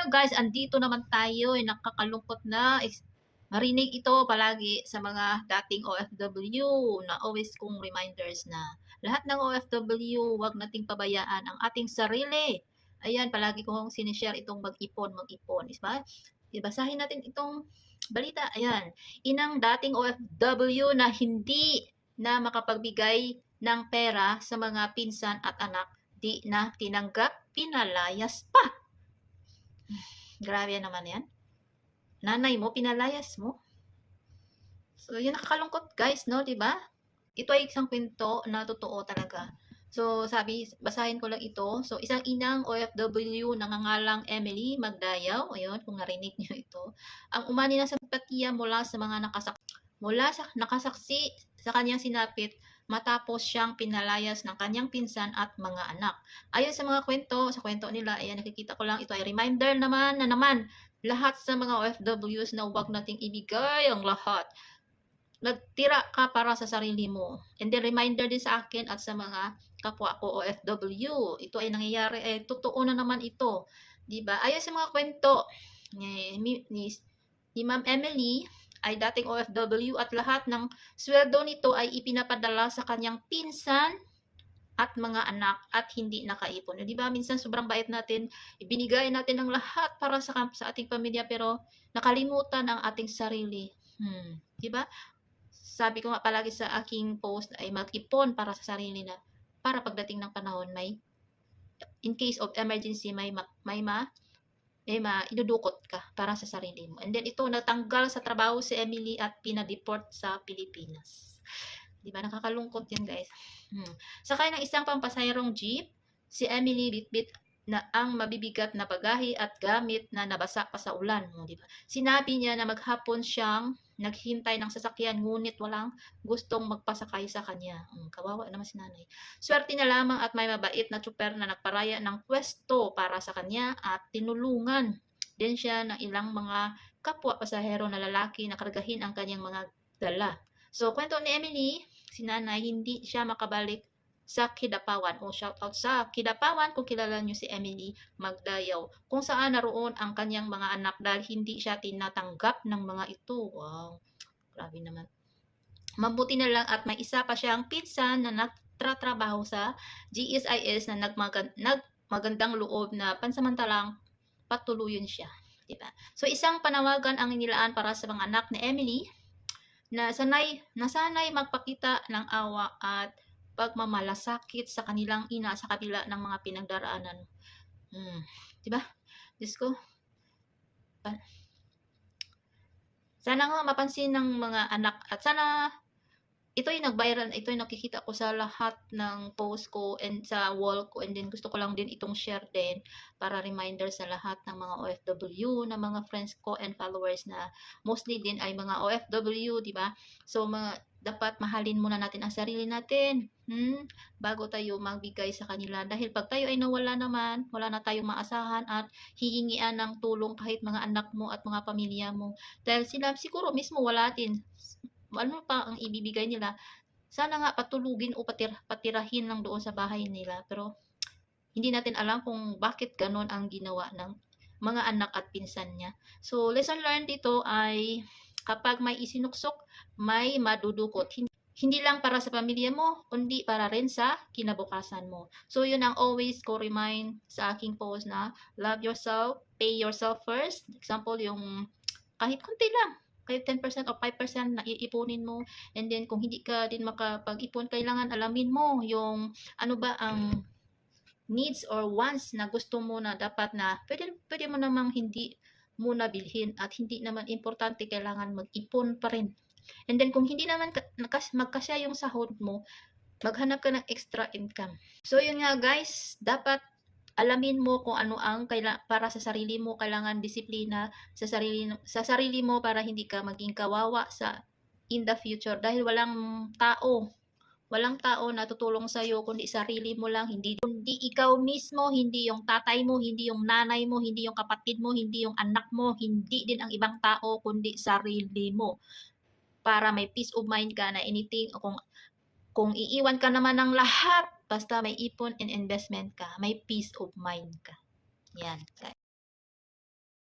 guys, andito naman tayo, nakakalungkot na marinig ito palagi sa mga dating OFW na always kong reminders na lahat ng OFW, wag nating pabayaan ang ating sarili. Ayan, palagi kong sinishare itong mag-ipon. Diba? Basahin natin itong balita. Ayan, inang dating OFW na hindi na makapagbigay ng pera sa mga pinsan at anak, di na tinanggap, pinalayas pa. Grabe naman yan. Nanay mo, pinalayas mo. So, yun nakakalungkot guys, no? Diba? Ito ay isang kwento na totoo talaga. So, basahin ko lang ito. So, isang inang OFW nangangalang Emily Magdayaw, ayun, kung narinig niyo ito, ang umani na simpatiya mula sa nakasaksi sa kanyang sinapit matapos siyang pinalayas ng kanyang pinsan at mga anak. Ayon sa mga sa kwento nila, ayan, nakikita ko lang, ito ay reminder naman lahat sa mga OFWs na huwag nating ibigay ang lahat. Nagtira ka para sa sarili mo. And then reminder din sa akin at sa mga kapwa ko OFW. Ito ay nangyayari, totoo na naman ito. Diba? Ayon sa mga kwento ni Ma'am Emily, ay dating OFW at lahat ng sweldo nito ay ipinapadala sa kanyang pinsan at mga anak at hindi nakaipon. Di ba? Minsan sobrang bait natin, ibinigay natin ng lahat para sa ating pamilya pero nakalimutan ang ating sarili. Di ba? Sabi ko nga palagi sa aking post ay mag-ipon para sa sarili na para pagdating ng panahon in case of emergency may idudukot ka para sa sarili mo. And then ito, natanggal sa trabaho si Emily at pinadeport sa Pilipinas. Di ba? Nakakalungkot yan guys. Sakay ng isang pampasahirong jeep, si Emily bitbit na ang mabibigat na bagahe at gamit na nabasa pa sa ulan. Di ba? Sinabi niya na maghapon siyang naghintay ng sasakyan ngunit walang gustong magpasakay sa kanya. Kawawa naman si nanay. Swerte na lamang at may mabait na tsuper na nagparaya ng pwesto para sa kanya at tinulungan din siya ng ilang mga kapwa pasahero na lalaki na kargahin ang kanyang mga dala. So, kwento ni Emily, si nanay, hindi siya makabalik sa Kidapawan. Shout out sa Kidapawan kung kilala niyo si Emily Magdayaw, kung saan naroon ang kanyang mga anak dahil hindi siya tinatanggap ng mga ito. Wow, grabe naman. Mabuti na lang at may isa pa siyang pinsan na nagtatrabaho sa GSIS na nagmagandang loob na pansamantalang patuluyan siya. Diba? So, isang panawagan ang inilaan para sa mga anak ni Emily na sanay magpakita ng awa at pagmamalasakit sa kanilang ina sa kabila ng mga pinagdaraanan. Diba? Diyos ko. Sana nga mapansin ng mga anak at sana ito yung nag-viral, ito yung nakikita ko sa lahat ng post ko and sa wall ko, and then gusto ko lang din itong share din para reminder sa lahat ng mga OFW na mga friends ko and followers na mostly din ay mga OFW, di ba? So dapat mahalin muna natin ang sarili natin bago tayo magbigay sa kanila, dahil pag tayo ay nawala naman, wala na tayong maasahan at hihingian ng tulong kahit mga anak mo at mga pamilya mo, dahil sila siguro mismo wala din ano pa ang ibibigay nila. Sana nga patulugin o patirahin lang doon sa bahay nila, pero hindi natin alam kung bakit ganon ang ginawa ng mga anak at pinsan niya. So lesson learned dito ay kapag may isinuksok, may madudukot. Hindi lang para sa pamilya mo, kundi para rin sa kinabukasan mo. So yun ang always ko remind sa aking post na love yourself, pay yourself first. Example, yung kahit konti lang, kahit 10% o 5% na iipunin mo, and then kung hindi ka din makapag-ipon, kailangan alamin mo yung ano ba ang needs or wants na gusto mo na dapat na pwede mo namang hindi muna bilhin at hindi naman importante, kailangan mag-ipon pa rin. And then kung hindi naman magkasya yung sahod mo, maghanap ka ng extra income. So yun nga guys, dapat alamin mo kung ano ang para sa sarili mo. Kailangan disiplina sa sarili mo para hindi ka maging kawawa in the future, dahil walang tao na tutulong sa iyo kundi sarili mo lang. Hindi ikaw mismo, hindi yung tatay mo, hindi yung nanay mo, hindi yung kapatid mo, hindi yung anak mo, hindi din ang ibang tao kundi sarili mo, para may peace of mind ka na anything kung iiwan ka naman ng lahat, basta may ipon and investment ka, may peace of mind ka. Yan.